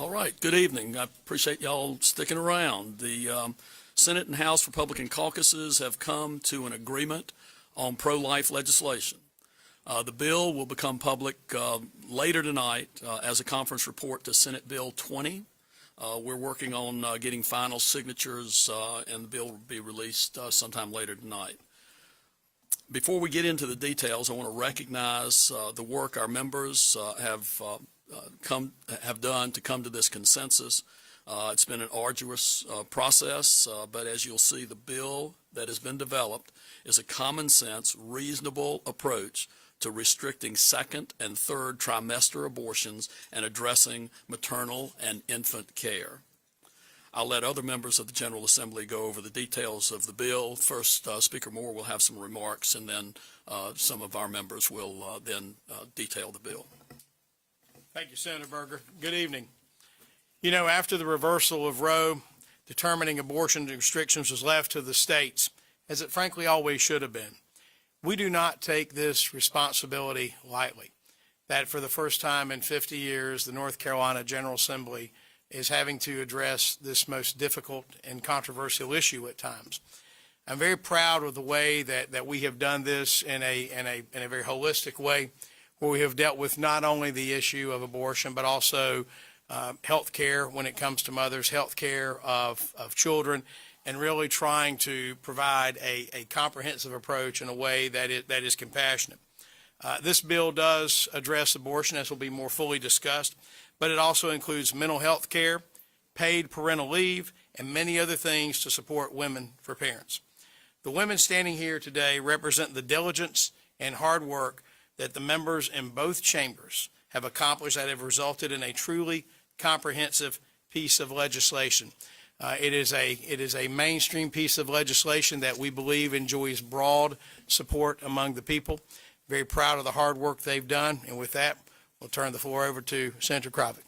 All right, good evening. I appreciate y'all sticking around. The Senate and House Republican caucuses have come to an agreement on pro-life legislation. The bill will become public later tonight as a conference report to Senate Bill 20. We're working on getting final signatures, and the bill will be released sometime later tonight. Before we get into the details, I want to recognize the work our members have done to come to this consensus. It's been an arduous process, but as you'll see, the bill that has been developed is a common sense, reasonable approach to restricting second and third trimester abortions and addressing maternal and infant care. I'll let other members of the General Assembly go over the details of the bill. First, Speaker Moore will have some remarks, and then some of our members will then detail the bill. Thank you, Senator Berger. Good evening. You know, after the reversal of Roe, determining abortion restrictions was left to the states, as it frankly always should have been. We do not take this responsibility lightly, that for the first time in 50 years, the North Carolina General Assembly is having to address this most difficult and controversial issue at times. I'm very proud of the way that we have done this in a very holistic way, where we have dealt with not only the issue of abortion, but also health care when it comes to mothers, health care of children, and really trying to provide a comprehensive approach in a way that is compassionate. This bill does address abortion, as will be more fully discussed, but it also includes mental health care, paid parental leave, and many other things to support women for parents. The women standing here today represent the diligence and hard work that the members in both chambers have accomplished that have resulted in a truly comprehensive piece of legislation. It is a mainstream piece of legislation that we believe enjoys broad support among the people. Very proud of the hard work they've done, and with that, we'll turn the floor over to Senator Krovic.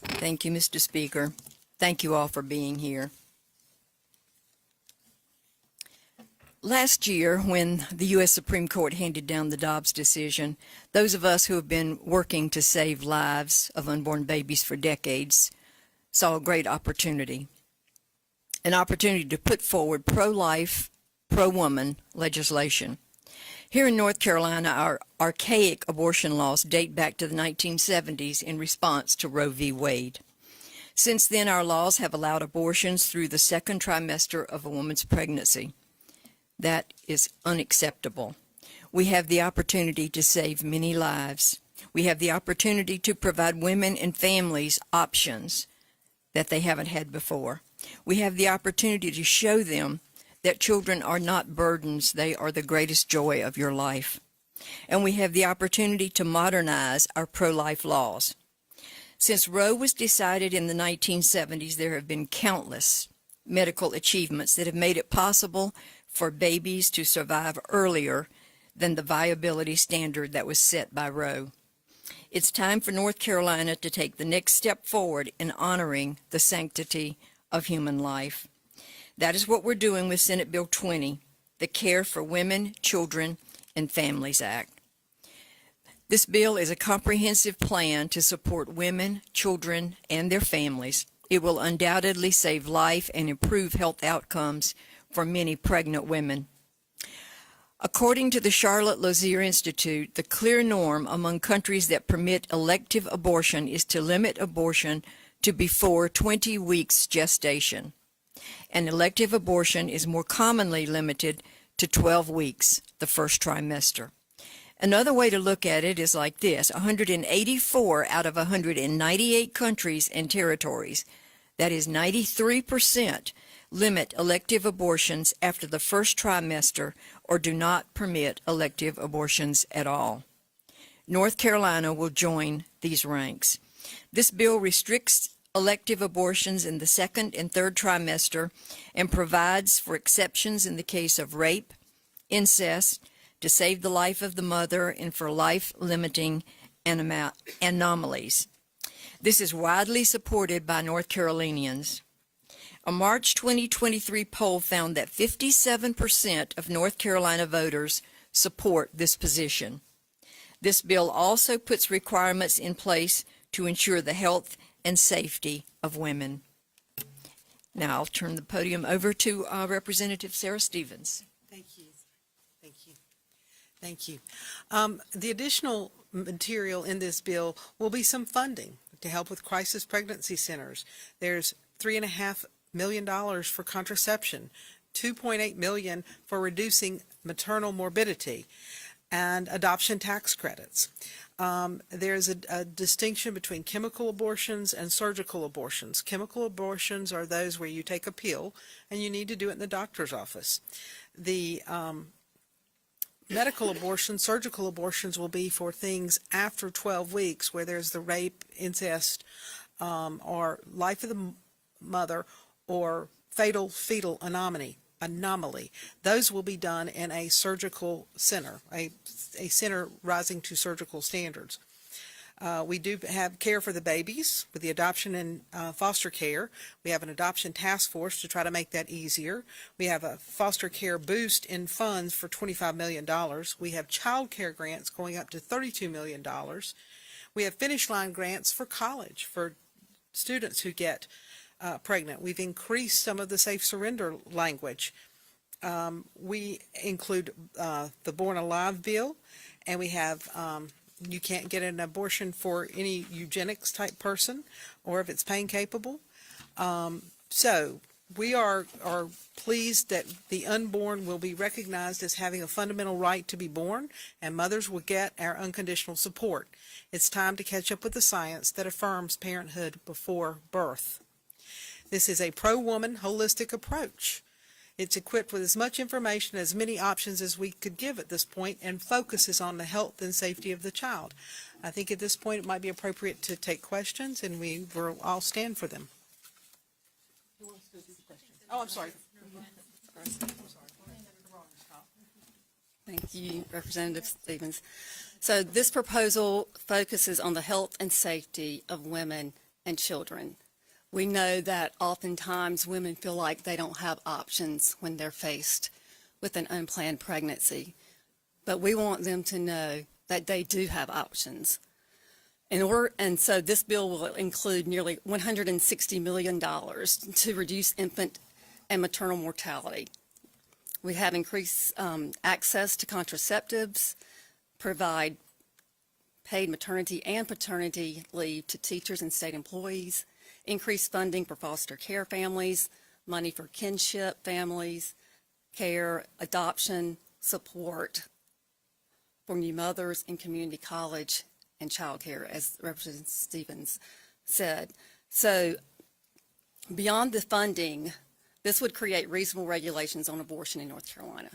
Thank you, Mr. Speaker. Thank you all for being here. Last year, when the U.S. Supreme Court handed down the Dobbs decision, those of us who have been working to save lives of unborn babies for decades saw a great opportunity, an opportunity to put forward pro-life, pro-woman legislation. Here in North Carolina, our archaic abortion laws date back to the 1970s in response to Roe v. Wade. Since then, our laws have allowed abortions through the second trimester of a woman's pregnancy. That is unacceptable. We have the opportunity to save many lives. We have the opportunity to provide women and families options that they haven't had before. We have the opportunity to show them that children are not burdens, they are the greatest joy of your life. And we have the opportunity to modernize our pro-life laws. Since Roe was decided in the 1970s, there have been countless medical achievements that have made it possible for babies to survive earlier than the viability standard that was set by Roe. It's time for North Carolina to take the next step forward in honoring the sanctity of human life. That is what we're doing with Senate Bill 20, the Care for Women, Children, and Families Act. This bill is a comprehensive plan to support women, children, and their families. It will undoubtedly save life and improve health outcomes for many pregnant women. According to the Charlotte Lozier Institute, the clear norm among countries that permit elective abortion is to limit abortion to before 20 weeks gestation. An elective abortion is more commonly limited to 12 weeks, the first trimester. Another way to look at it is like this: 184 out of 198 countries and territories, that is 93%, limit elective abortions after the first trimester or do not permit elective abortions at all. North Carolina will join these ranks. This bill restricts elective abortions in the second and third trimester and provides for exceptions in the case of rape, incest, to save the life of the mother, and for life-limiting anomalies. This is widely supported by North Carolinians. A March 2023 poll found that 57% of North Carolina voters support this position. This bill also puts requirements in place to ensure the health and safety of women. Now I'll turn the podium over to Representative Sarah Stevens. Thank you. Thank you. Thank you. The additional material in this bill will be some funding to help with crisis pregnancy centers. There's $3.5 million for contraception, $2.8 million for reducing maternal morbidity, and adoption tax credits. There's a distinction between chemical abortions and surgical abortions. Chemical abortions are those where you take a pill and you need to do it in the doctor's office. The medical abortions, surgical abortions will be for things after 12 weeks where there's the rape, incest, or life of the mother, or fatal fetal anomaly. Those will be done in a surgical center, a center rising to surgical standards. We do have care for the babies with the adoption and foster care. We have an adoption task force to try to make that easier. We have a foster care boost in funds for $25 million. We have child care grants going up to $32 million. We have finish line grants for college for students who get pregnant. We've increased some of the safe surrender language. We include the Born Alive bill, and we have you can't get an abortion for any eugenics type person or if it's pain capable. So we are pleased that the unborn will be recognized as having a fundamental right to be born, and mothers will get our unconditional support. It's time to catch up with the science that affirms parenthood before birth. This is a pro-woman, holistic approach. It's equipped with as much information, as many options as we could give at this point, and focuses on the health and safety of the child. I think at this point it might be appropriate to take questions, and we will all stand for them. Who wants to do the questions? Oh, I'm sorry. Thank you, Representative Stevens. So this proposal focuses on the health and safety of women and children. We know that oftentimes women feel like they don't have options when they're faced with an unplanned pregnancy, but we want them to know that they do have options. And so this bill will include nearly $160 million to reduce infant and maternal mortality. We have increased access to contraceptives, provide paid maternity and paternity leave to teachers and state employees, increased funding for foster care families, money for kinship families, care, adoption, support for new mothers in community college and child care, as Representative Stevens said. So beyond the funding, this would create reasonable regulations on abortion in North Carolina.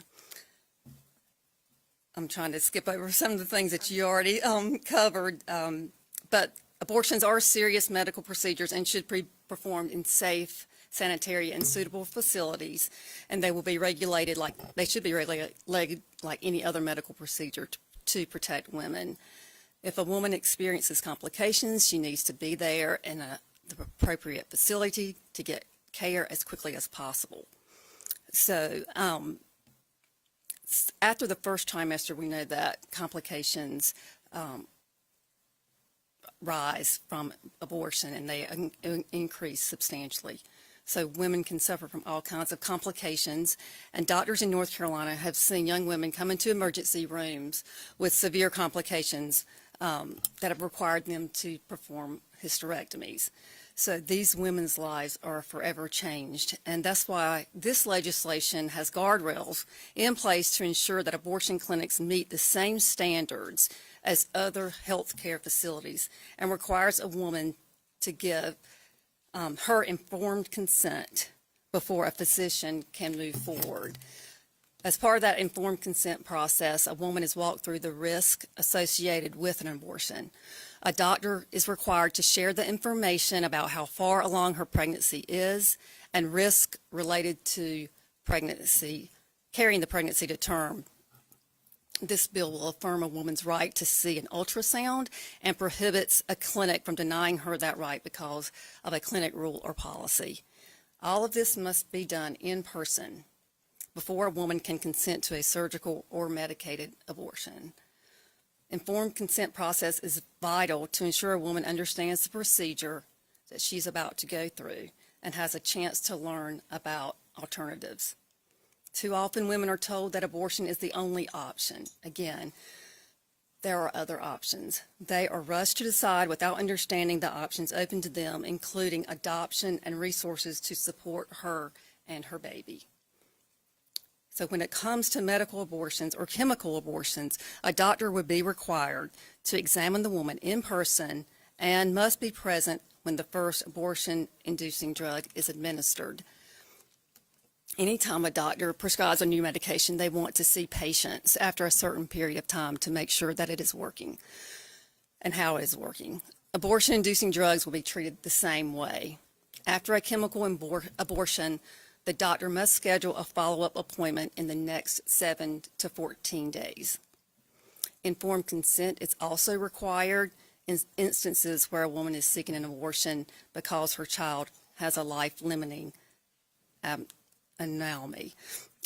I'm trying to skip over some of the things that you already covered, but abortions are serious medical procedures and should be performed in safe, sanitary, and suitable facilities, and they will be regulated like they should be regulated like any other medical procedure to protect women. If a woman experiences complications, she needs to be there in the appropriate facility to get care as quickly as possible. So after the first trimester, we know that complications rise from abortion, and they increase substantially. So women can suffer from all kinds of complications, and doctors in North Carolina have seen young women come into emergency rooms with severe complications that have required them to perform hysterectomies. So these women's lives are forever changed, and that's why this legislation has guardrails in place to ensure that abortion clinics meet the same standards as other health care facilities, and requires a woman to give her informed consent before a physician can move forward. As part of that informed consent process, a woman is walked through the risk associated with an abortion. A doctor is required to share the information about how far along her pregnancy is and risk related to pregnancy, carrying the pregnancy to term. This bill will affirm a woman's right to see an ultrasound and prohibits a clinic from denying her that right because of a clinic rule or policy. All of this must be done in person before a woman can consent to a surgical or medicated abortion. Informed consent process is vital to ensure a woman understands the procedure that she's about to go through and has a chance to learn about alternatives. Too often women are told that abortion is the only option. Again, there are other options. They are rushed to decide without understanding the options open to them, including adoption and resources to support her and her baby. So when it comes to medical abortions or chemical abortions, a doctor would be required to examine the woman in person and must be present when the first abortion-inducing drug is administered. Anytime a doctor prescribes a new medication, they want to see patients after a certain period of time to make sure that it is working and how it is working. Abortion-inducing drugs will be treated the same way. After a chemical abortion, the doctor must schedule a follow-up appointment in the next 7 to 14 days. Informed consent is also required in instances where a woman is seeking an abortion because her child has a life-limiting anomaly.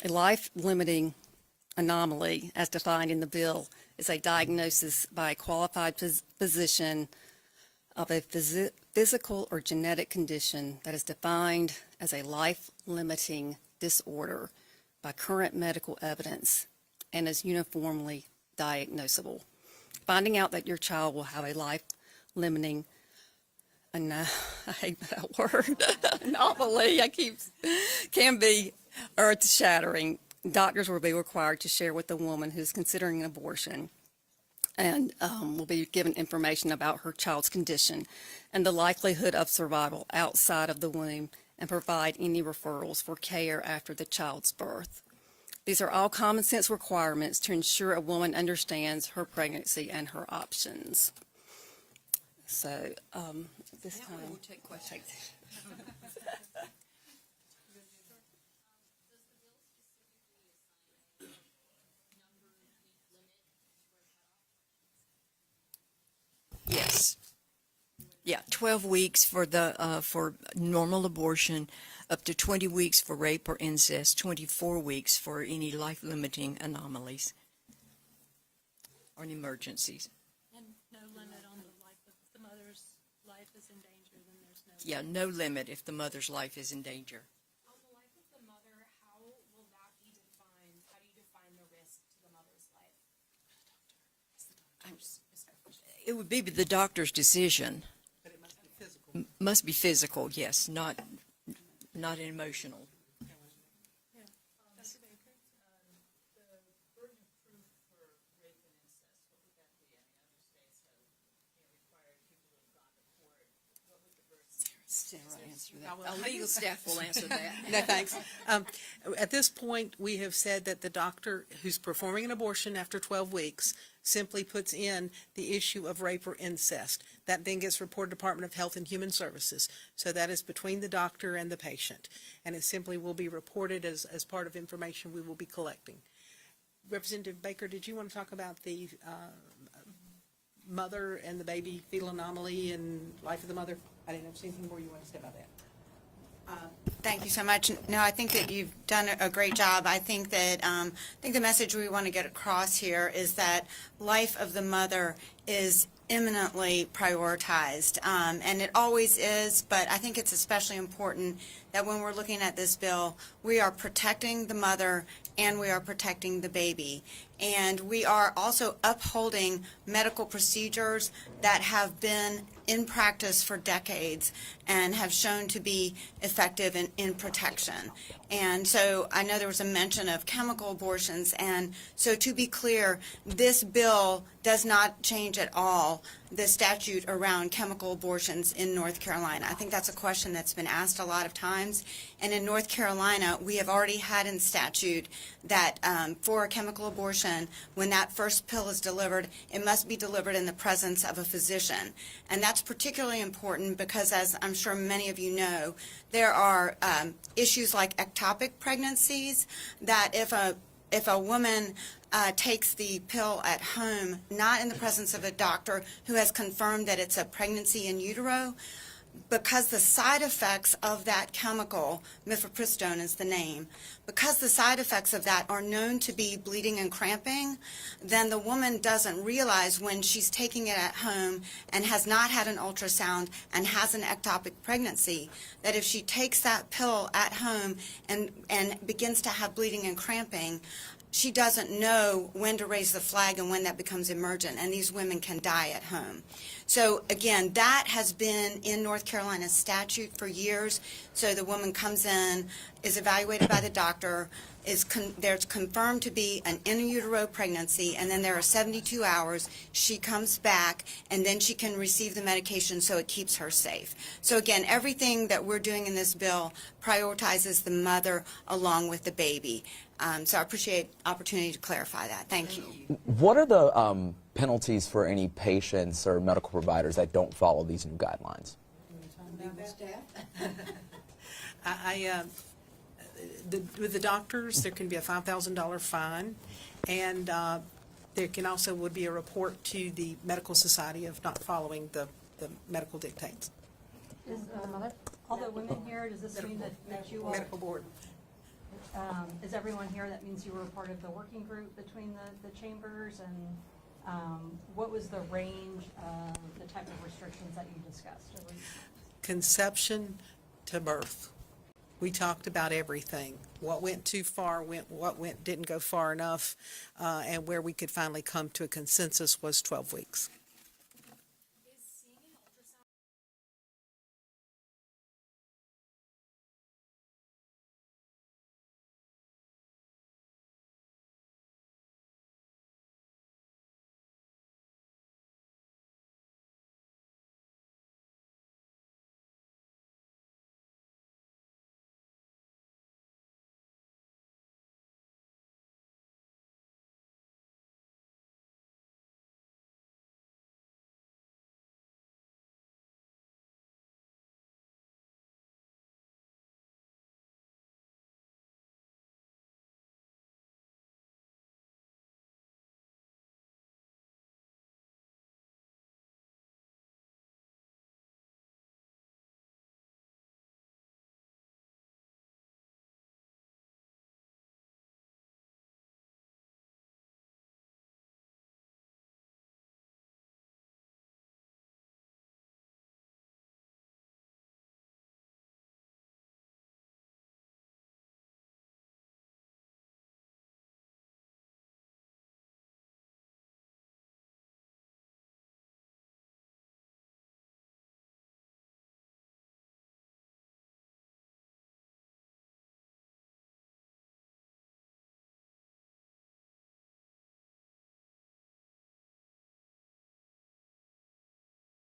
A life-limiting anomaly, as defined in the bill, is a diagnosis by a qualified physician of a physical or genetic condition that is defined as a life-limiting disorder by current medical evidence and is uniformly diagnosable. Finding out that your child will have a life-limiting, and I hate that word, anomaly, can be earth-shattering. Doctors will be required to share with the woman who's considering an abortion and will be given information about her child's condition and the likelihood of survival outside of the womb and provide any referrals for care after the child's birth. These are all common sense requirements to ensure a woman understands her pregnancy and her options. So this time we'll take questions. Yes. Yeah, 12 weeks for for normal abortion, up to 20 weeks for rape or incest, 24 weeks for any life-limiting anomalies or emergencies. And no limit on the life of the mother's life is in danger, then there's no. Yeah, no limit if the mother's life is in danger. On the life of the mother, how will that be defined? How do you define the risk to the mother's life? It would be the doctor's decision. But it must be physical. Must be physical, yes, not emotional. Sarah answer that. Our legal staff will answer that. No, thanks. At this point, we have said that the doctor who's performing an abortion after 12 weeks simply puts in the issue of rape or incest. That then gets reported to Department of Health and Human Services. So that is between the doctor and the patient. And it simply will be reported as part of information we will be collecting. Representative Baker, did you want to talk about the mother and the baby fetal anomaly and life of the mother? I didn't know if there's anything more you want to say about that. Thank you so much. No, I think that you've done a great job. I think that the message we want to get across here is that life of the mother is eminently prioritized, and it always is, but I think it's especially important that when we're looking at this bill, we are protecting the mother and we are protecting the baby. And we are also upholding medical procedures that have been in practice for decades and have shown to be effective in protection. And so I know there was a mention of chemical abortions, and so to be clear, this bill does not change at all the statute around chemical abortions in North Carolina. I think that's a question that's been asked a lot of times. And in North Carolina, we have already had in statute that for a chemical abortion, when that first pill is delivered, it must be delivered in the presence of a physician. And that's particularly important because, as I'm sure many of you know, there are issues like ectopic pregnancies that if a woman takes the pill at home, not in the presence of a doctor who has confirmed that it's a pregnancy in utero, because the side effects of that chemical, mifepristone is the name, because the side effects of that are known to be bleeding and cramping, then the woman doesn't realize when she's taking it at home and has not had an ultrasound and has an ectopic pregnancy, that if she takes that pill at home and begins to have bleeding and cramping, she doesn't know when to raise the flag and when that becomes emergent, and these women can die at home. So again, that has been in North Carolina statute for years. So the woman comes in, is evaluated by the doctor, there's confirmed to be an in utero pregnancy, and then there are 72 hours. She comes back, and then she can receive the medication so it keeps her safe. So again, everything that we're doing in this bill prioritizes the mother along with the baby. So I appreciate opportunity to clarify that. Thank you. What are the penalties for any patients or medical providers that don't follow these new guidelines? With the doctors, there can be a $5,000 fine, and there can also would be a report to the medical society of not following the medical dictates. Is, all the women here, does this mean that you are, Medical board. is everyone here, that means you were part of the working group between the chambers, and what was the range of the type of restrictions that you discussed? Conception to birth. We talked about everything. What went too far, what didn't go far enough, and where we could finally come to a consensus was 12 weeks.